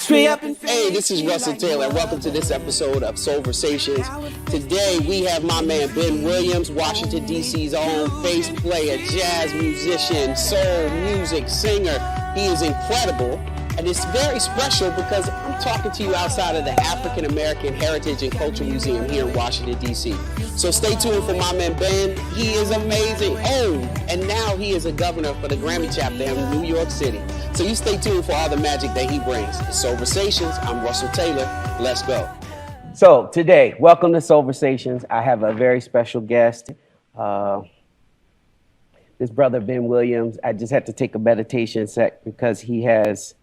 Hey, this is Russell Taylor. Welcome to this episode of Soulversations. Today we have my man Ben Williams, Washington, D.C.'s own bass player, jazz musician, soul music singer. He is incredible, and it's very special because I'm talking to you outside of the African American Heritage and Culture Museum here in Washington, D.C. So stay tuned for my man Ben. He is amazing. Oh, and now he is a governor for the Grammy chapter in New York City. So you stay tuned for all the magic that he brings. It's Soulversations. I'm Russell Taylor. Let's go. So today, welcome to Soulversations. I have a very special guest. This brother, Ben Williams. I just had to take a meditation sec because he has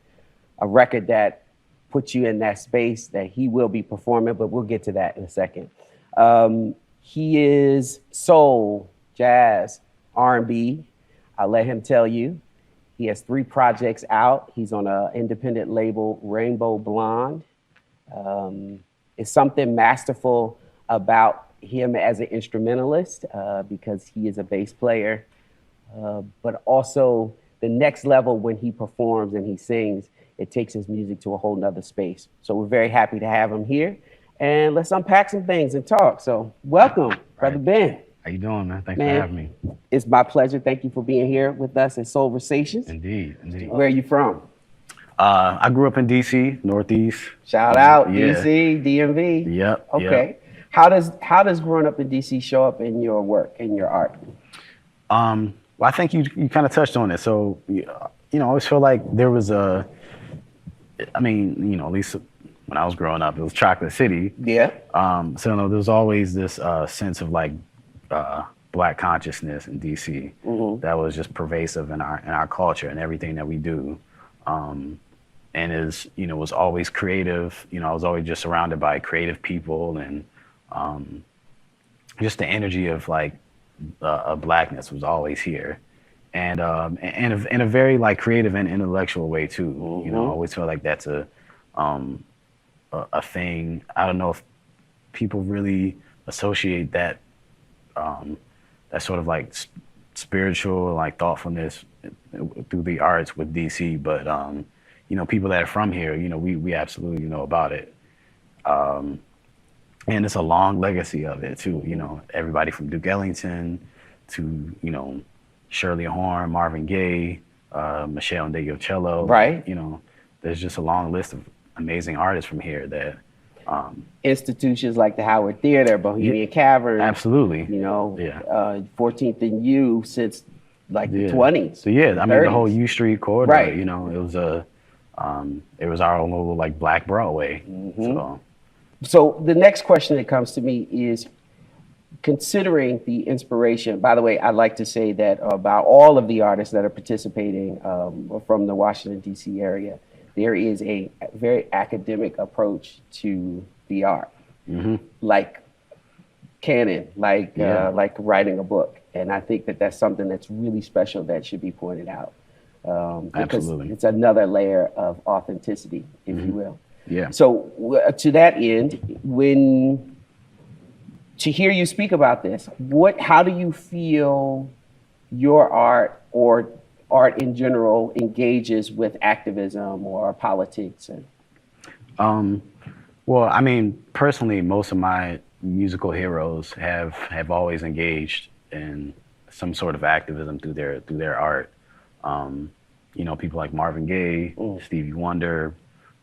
a record that puts you in that space that he will be performing, but we'll get to that in a second. He is soul, jazz, R&B. I'll let him tell you. He has 3 projects out. He's on an independent label, Rainbow Blonde. It's something masterful about him as an instrumentalist because he is a bass player, but also the next level when he performs and he sings, it takes his music to a whole nother space. So we're very happy to have him here. And let's unpack some things and talk. So welcome, Brother Ben. How you doing, man? Thanks for having me. It's my pleasure. Thank you for being here with us at Soulversations. Indeed, indeed. Where are you from? I grew up in D.C., Northeast. Shout out, yeah. D.C., DMV. Yep. Okay. Yep. How does growing up in D.C. show up in your work, in your art? Well, I think you kind of touched on it. So, I always feel like there was at least when I was growing up, it was Chocolate City. Yeah. So there was always this sense of like Black consciousness in DC that was just pervasive in our culture and everything that we do, and was always creative. I was always just surrounded by creative people and just the energy of like Blackness was always here, and in a very like creative and intellectual way too. I always feel like that's a thing. I don't know if people really associate that. That sort of like spiritual, like thoughtfulness through the arts with DC, but people that are from here, we absolutely know about it, and it's a long legacy of it too. Everybody from Duke Ellington to Shirley Horn, Marvin Gaye, Michelle Ndegeocello. Right. There's just a long list of amazing artists from here that. Institutions like the Howard Theater, Bohemian Cavern. Absolutely. 14th and U since like the 20s. So the whole U Street corridor, right. It was our own little like Black Broadway. So the next question that comes to me is, considering the inspiration, by the way, I'd like to say that about all of the artists that are participating from the Washington, D.C. area, there is a very academic approach to the art, like canon, like writing a book. And I think that that's something that's really special that should be pointed out. Because Absolutely. It's another layer of authenticity, if you will. Yeah. So to that end, to hear you speak about this, how do you feel your art or art in general engages with activism or politics? Well, personally, most of my musical heroes have always engaged in some sort of activism through their art. People like Marvin Gaye, Stevie Wonder,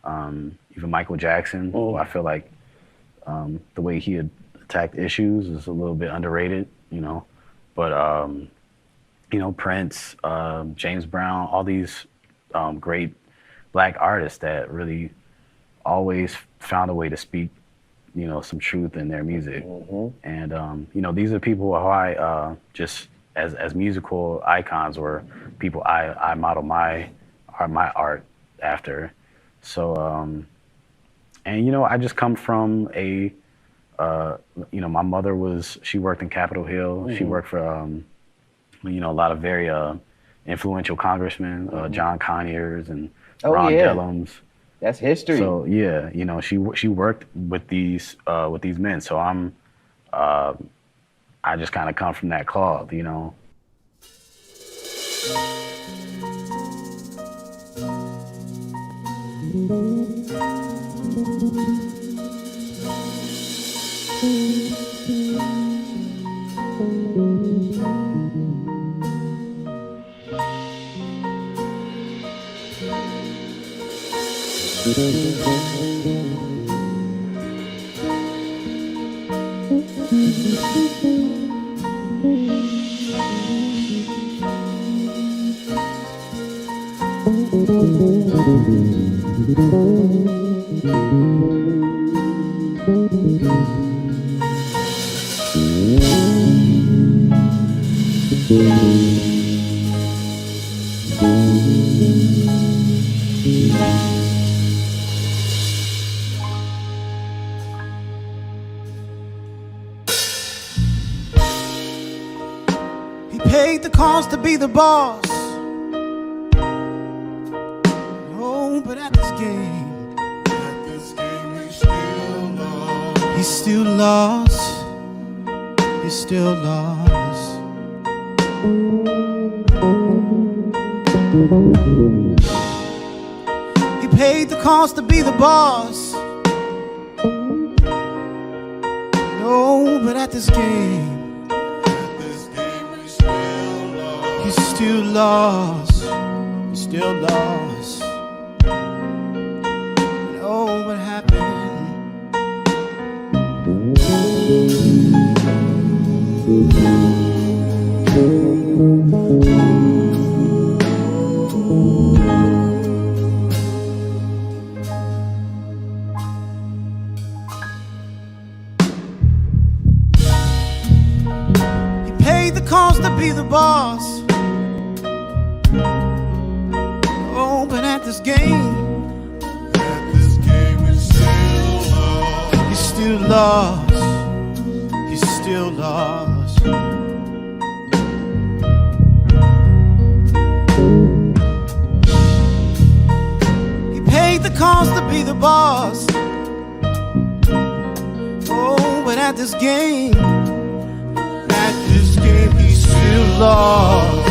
even Michael Jackson. Who I feel like the way he had attacked issues is a little bit underrated. But Prince, James Brown, all these great Black artists that really always found a way to speak, some truth in their music. And, these are people who I just as musical icons or people I model my art after. So, I just come from my mother she worked in Capitol Hill. She worked for, a lot of very influential congressmen, John Conyers and Ron Dellums. That's history. So she worked with these men. So I just kind of come from that cloth, He paid the cost to be the boss. Oh, but at this game, he's still lost. He's still lost. He paid the cost to be the boss. No, but at this game, he's still lost. He's still lost. And oh, what happened? He paid the cost to be the boss. Oh, but at this game, he's still lost. He's still lost. He paid the cost to be the boss. Oh, but at this game, he's still lost.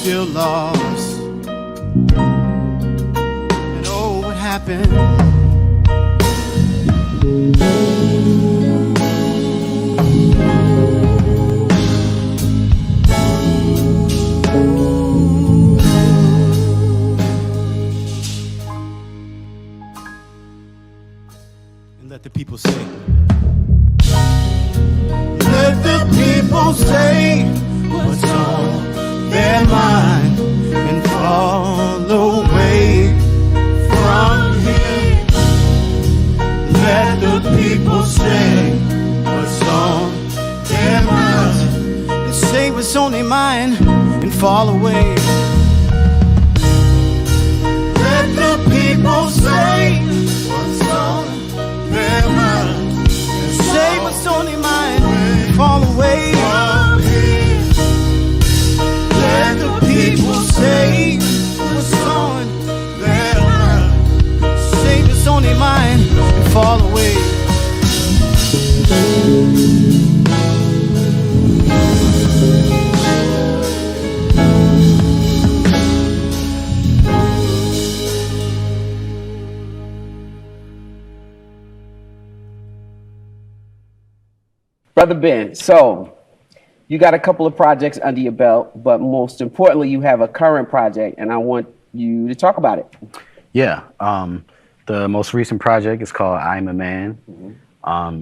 Still lost. And oh, what happened? And let the people say. Let the people say what's on their mind and fall away from him. Let the people say what's on their mind and say what's on their mind and fall away. Let the people say what's on their mind and say what's on their mind and fall away. Let the people say what's on their mind, say what's on their mind and fall away. Brother Ben, so you got a couple of projects under your belt, but most importantly, you have a current project, and I want you to talk about it. Yeah. The most recent project is called I'm a Man.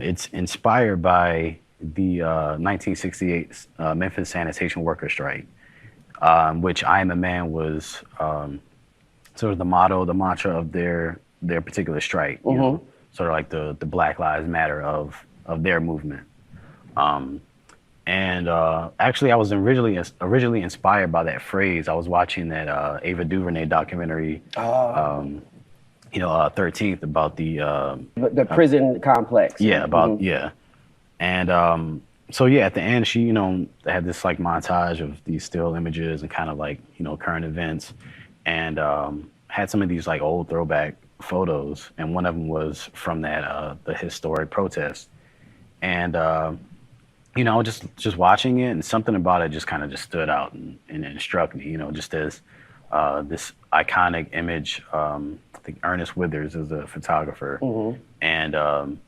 It's inspired by the 1968 Memphis sanitation worker strike, which I'm a Man was sort of the motto, the mantra of their particular strike. You know, sort of like the Black Lives Matter of their movement. Actually, I was originally inspired by that phrase. I was watching that Ava DuVernay documentary, 13th, about The prison complex. yeah, about yeah, and so yeah, at the end, she had this like montage of these still images and kind of like current events, and had some of these like old throwback photos, and one of them was from that the historic protest, and just watching it, and something about it just kind of just stood out and struck me, just as this iconic image. I think Ernest Withers is a photographer, and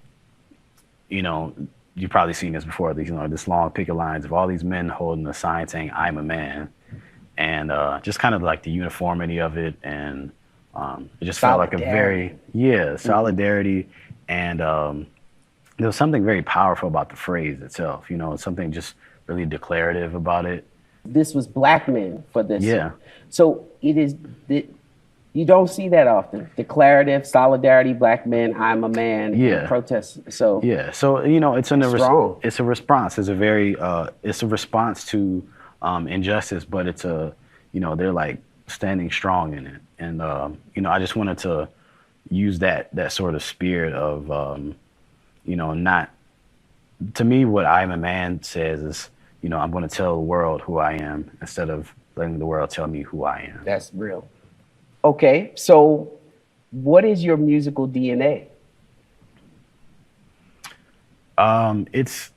you know, you've probably seen this before. These, you know, this long picket lines of all these men holding a sign saying "I'm a man," and just kind of like the uniformity of it, and it just felt like a very solidarity, and there was something very powerful about the phrase itself. You know, something just really declarative about it. This was black men for this. Yeah. So it is. You don't see that often. Declarative, solidarity, black men, I'm a man. Yeah. Protest. So yeah. So you know, it's strong. It's a response. It's a very it's a response to injustice, but it's a, you know, they're like standing strong in it, and you know, I just wanted to use that sort of spirit of you know, not, to me, what I'm a man says is, you know, I'm going to tell the world who I am instead of letting the world tell me who I am. That's real. Okay, so what is your musical DNA? It's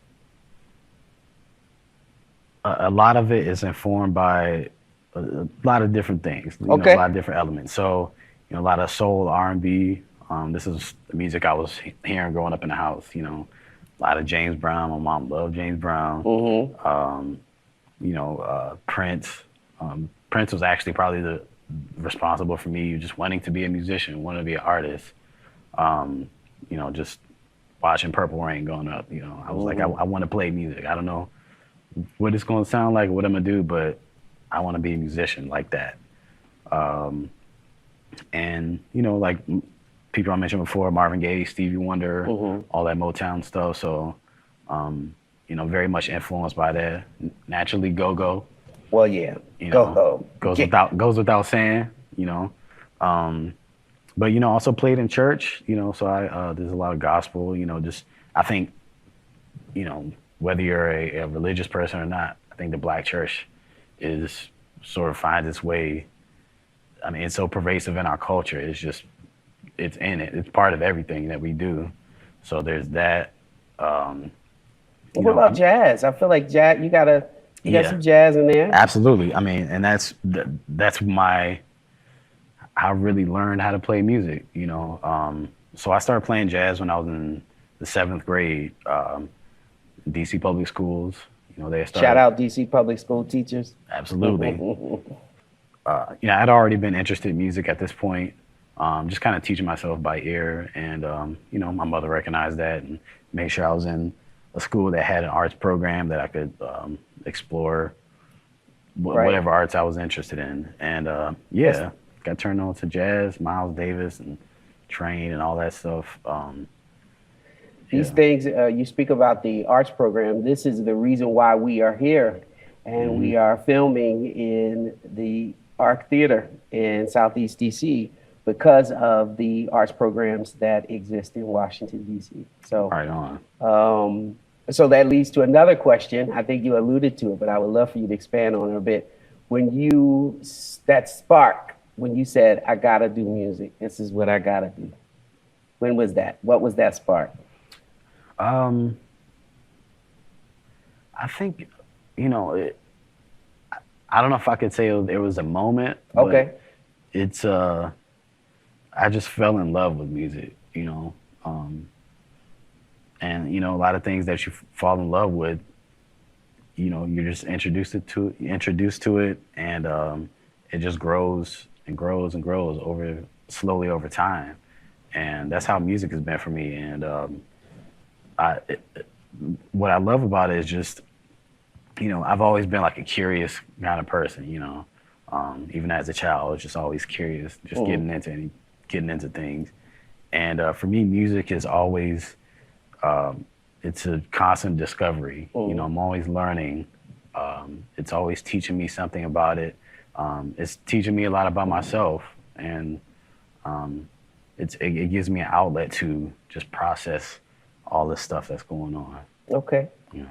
a lot of it is informed by a lot of different things, you know, a lot of different elements. So, you know, a lot of soul, R&B. This is the music I was hearing growing up in the house, you know. A lot of James Brown. My mom loved James Brown. You know, Prince. Prince was actually probably responsible for me just wanting to be a musician, wanting to be an artist. You know, just watching Purple Rain growing up, you know, I was like, I want to play music. I don't know what it's going to sound like, what I'm going to do, but I want to be a musician like that. And, you know, like people I mentioned before, Marvin Gaye, Stevie Wonder, all that Motown stuff. So, you know, very much influenced by that. Naturally, go-go. Well, yeah, you know, go-go. Goes without saying, you know. But, you know, also played in church, you know, so there's a lot of gospel, you know, just, I think, you know, whether you're a religious person or not, I think the black church is sort of finds its way. I mean, it's so pervasive in our culture. It's just, it's in it. It's part of everything that we do. So there's that. What about jazz? I feel like jazz, you got some jazz in there. Absolutely. I mean, and that's I really learned how to play music, you know. So I started playing jazz when I was in the 7th grade, DC public schools. You know, they started. Shout out DC public school teachers. Absolutely. You know, I'd already been interested in music at this point, just kind of teaching myself by ear. And, you know, my mother recognized that and made sure I was in a school that had an arts program that I could explore whatever arts I was interested in. And, got turned on to jazz, Miles Davis and Train and all that stuff. These things, you speak about the arts program. This is the reason why we are here. And we are filming in the THEARC Theater in Southeast DC because of the arts programs that exist in Washington, DC. So, right on. So that leads to another question. I think you alluded to it, but I would love for you to expand on it a bit. When you, that spark, when you said, I gotta do music, this is what I gotta do. When was that? What was that spark? I think, you know, I don't know if I could say there was a moment. Okay. It's, I just fell in love with music, you know. And, you know, a lot of things that you fall in love with, you know, you're just introduced to it, and it just grows and grows and grows slowly over time. And that's how music has been for me. And what I love about it is just, you know, I've always been like a curious kind of person, you know. Even as a child, I was just always curious, just getting into things. And for me, music is always, it's a constant discovery. You know, I'm always learning. It's always teaching me something about it. It's teaching me a lot about myself, and it gives me an outlet to just process all this stuff that's going on. Okay. You know.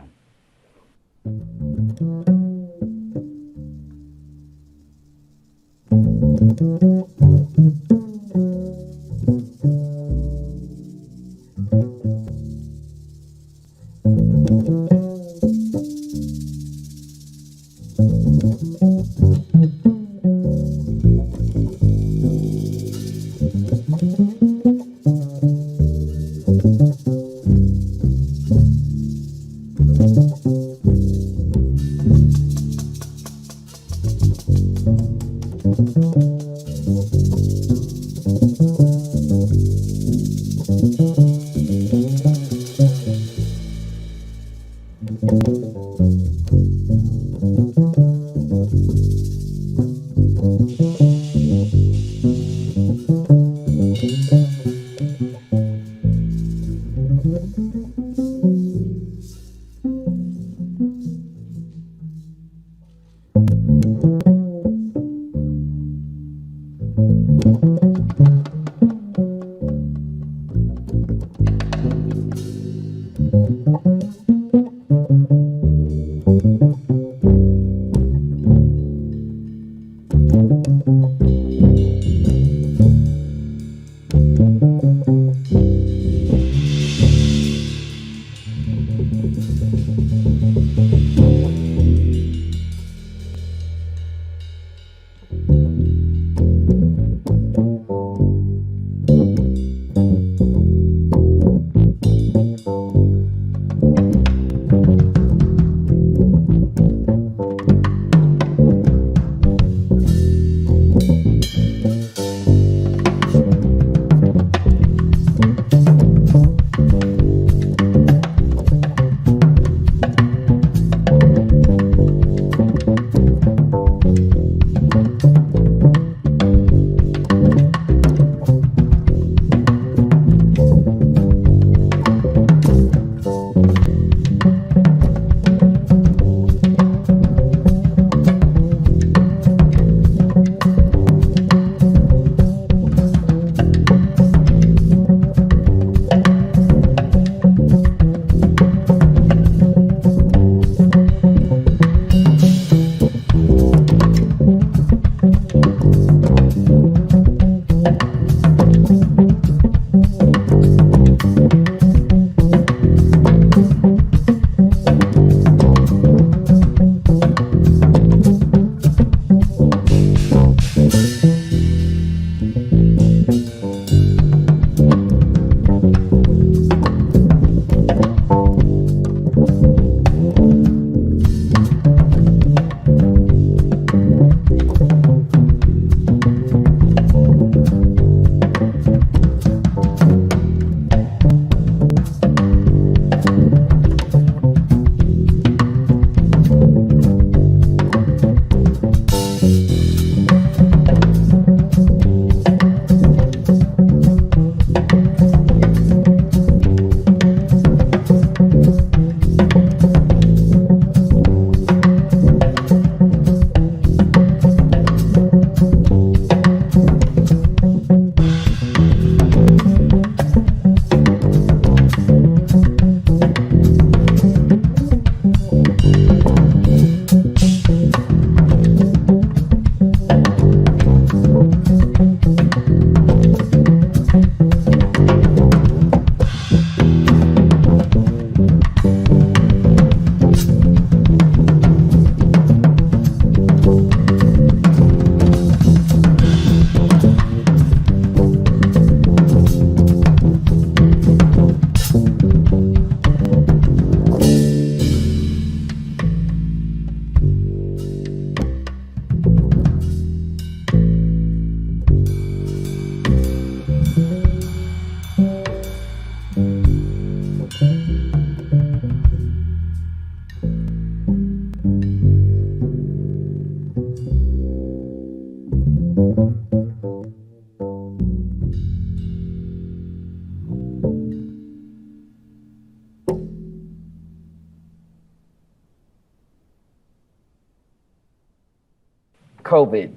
COVID.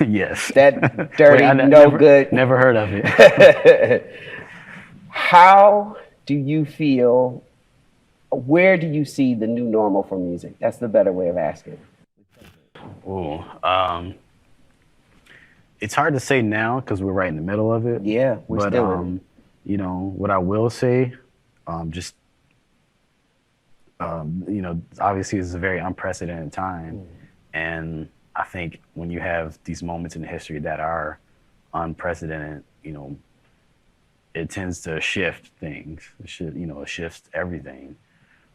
Yes. That dirty, Wait, no good. Never heard of it. How do you feel? Where do you see the new normal for music? That's the better way of asking. Ooh, it's hard to say now because we're right in the middle of it. Yeah, we're but still in it. you know what I will say, just you know, obviously this is a very unprecedented time, and I think when you have these moments in history that are unprecedented, you know, it tends to shift things. It shifts everything.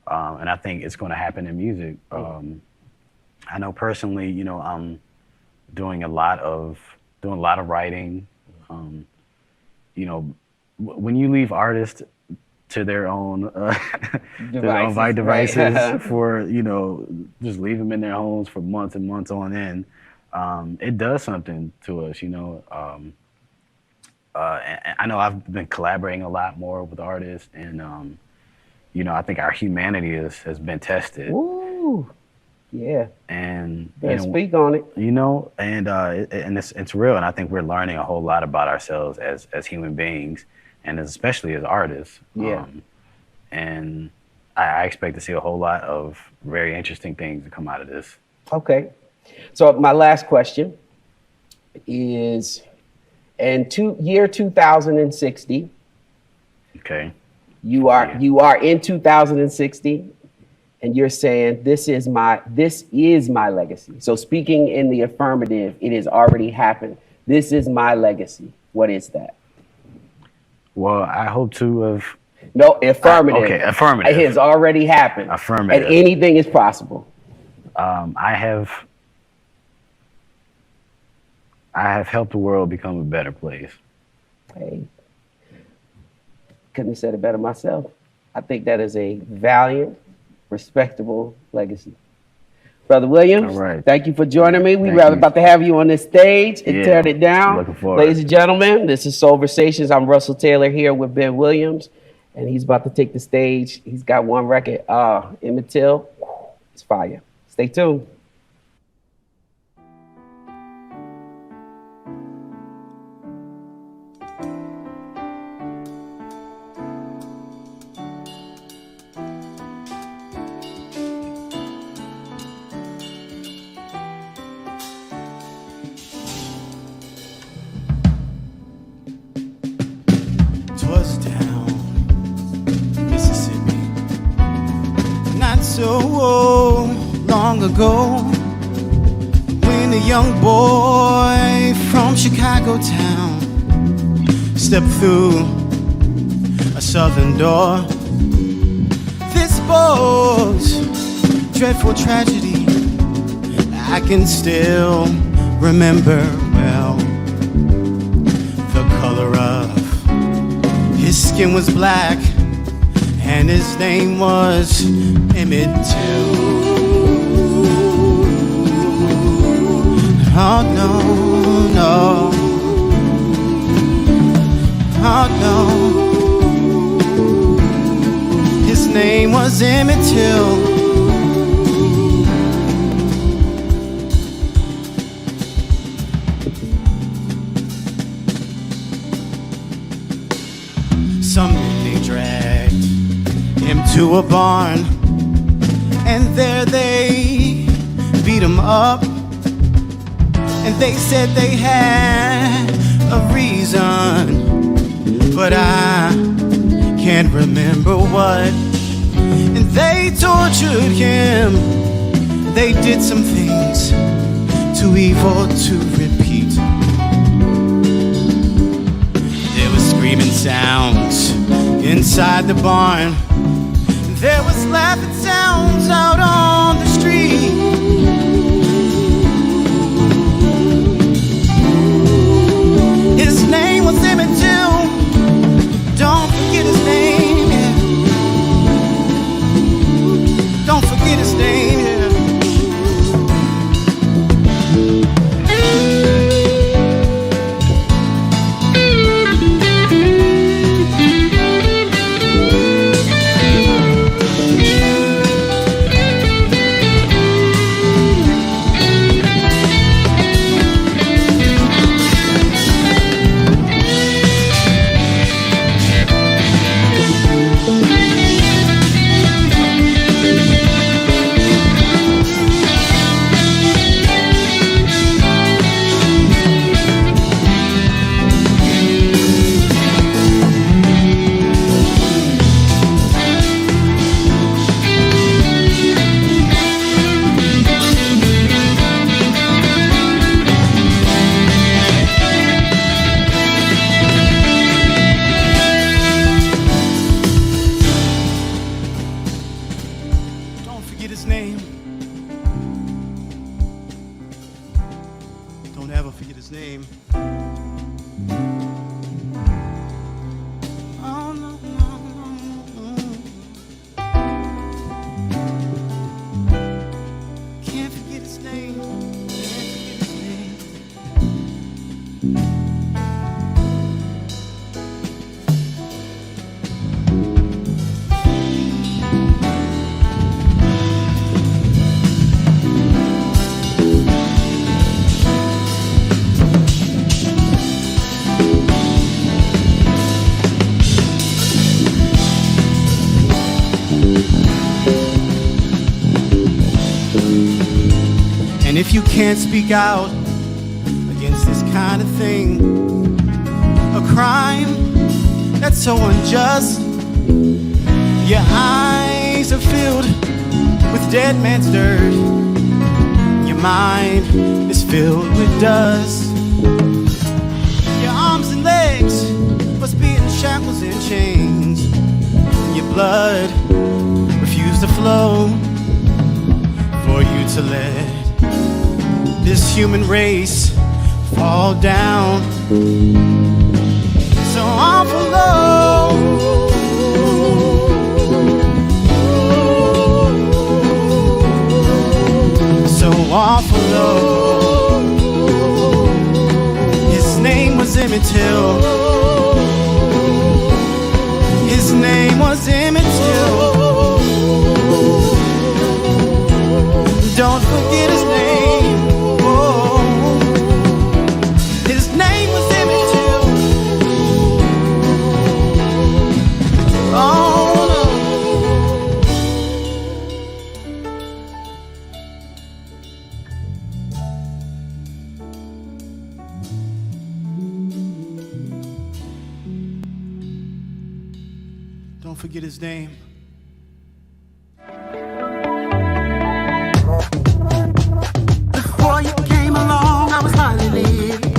And I think it's going to happen in music. I know personally, I'm doing a lot of writing. When you leave artists to their own devices right. for just leave them in their homes for months and months on end, it does something to us. And I know I've been collaborating a lot more with artists, and I think our humanity has been tested. Ooh, yeah. And speak on it. And it's real, and I think we're learning a whole lot about ourselves as human beings, and especially as artists. Yeah. And I expect to see a whole lot of very interesting things to come out of this. Okay. So my last question is, in year 2060. Okay. You are in 2060, and you're saying this is my legacy. So speaking in the affirmative, it has already happened. This is my legacy. What is that? Well, I hope to have. No, affirmative. Okay, affirmative. It has already happened. Affirmative. And anything is possible. I have helped the world become a better place. Hey, couldn't have said it better myself. I think that is a valiant, respectable legacy. Brother Williams, all right. Thank you for joining me. We're Thank you. about to have you on this stage and tear it down. Looking forward. Ladies and gentlemen, this is Soulversations. I'm Russell Taylor here with Ben Williams, and he's about to take the stage. He's got one record, Emmett Till. It's fire. Stay tuned. Twas down Mississippi, not so long ago, when a young boy from Chicago town stepped through a southern door. This boy's dreadful tragedy I can still remember well. The color of his skin was black, and his name was Emmett Till. Oh no, no. Oh no. His name was Emmett Till. Some men, they dragged him to a barn, and there they beat him up, and they said they had a reason, but I can't remember what. And they tortured him, they did some things too evil to repeat. There were screaming sounds inside the barn, there was laughing sounds out on the street. His name was Emmett Till. Don't forget his name, yeah. Don't forget his name, yeah. if you can't speak out against this kind of thing, a crime that's so unjust. Your eyes are filled with dead man's dirt. Your mind is filled with dust. Your arms and legs must be in shackles and chains. Your blood refused to flow for you to let this human race fall down so awful low. So awful low. His name was Emmett Till. His name was Emmett Till. Don't forget his name. Oh, his name was Emmett Till. Oh no. Don't forget his name. Before you came along, I was hardly living.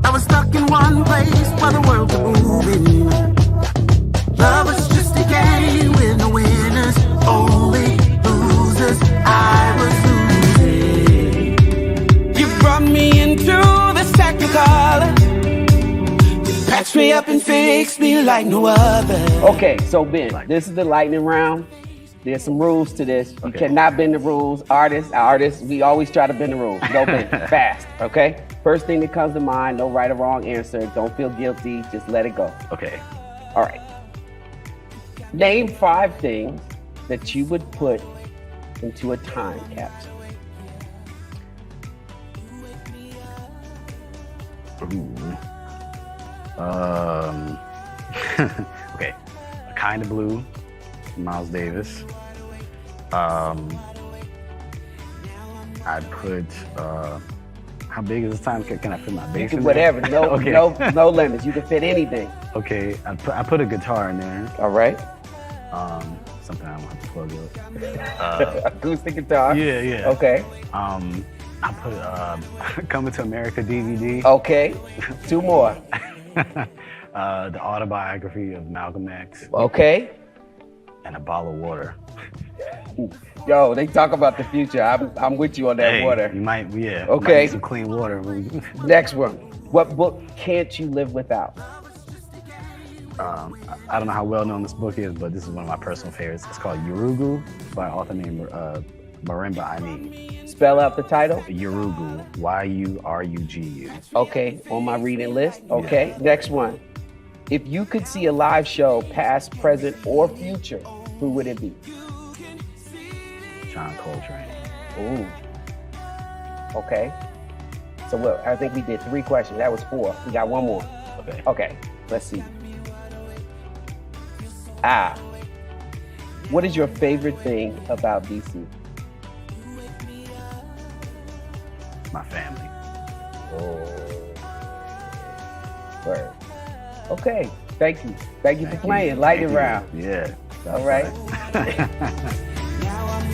I was stuck in one place while the world was moving. Love was just a game with no winners, only losers. I was losing. You brought me into this technicolor. You patched me up and fixed me like no other. Okay, so Ben, this is the lightning round. There's some rules to this. You cannot bend the rules. Artists, we always try to bend the rules. Don't bend fast, okay? First thing that comes to mind, no right or wrong answer. Don't feel guilty, just let it go. Okay. All right. Name 5 things that you would put into a time capsule. Ooh. Okay. A Kind of Blue, Miles Davis. I'd put, how big is this time? Can I fit my bass in there? Whatever, Okay. no limits. You can fit anything. Okay, I put a guitar in there. All right. Something I don't have to plug in. Acoustic guitar. Yeah. Okay. I put Coming to America DVD. Okay. 2 more. The autobiography of Malcolm X. Okay. And a bottle of water. Yo, they talk about the future. I'm with you on that Hey, water. You might, yeah. Okay. Might need some clean water. Next one. What book can't you live without? I don't know how well known this book is, but this is one of my personal favorites. It's called Yurugu by an author named Marimba Ani. Spell out the title. Yurugu, Yurugu. Okay, on my reading list. Okay, Next one. If you could see a live show, past, present, or future, who would it be? John Coltrane. Ooh. Okay. So what? I think we did 3 questions. That was 4. We got 1 more. Okay. Let's see. What is your favorite thing about DC? My family. Oh. Word. Okay. Thank you. Thank you for playing. Lightning round. Yeah. All right. Now I'm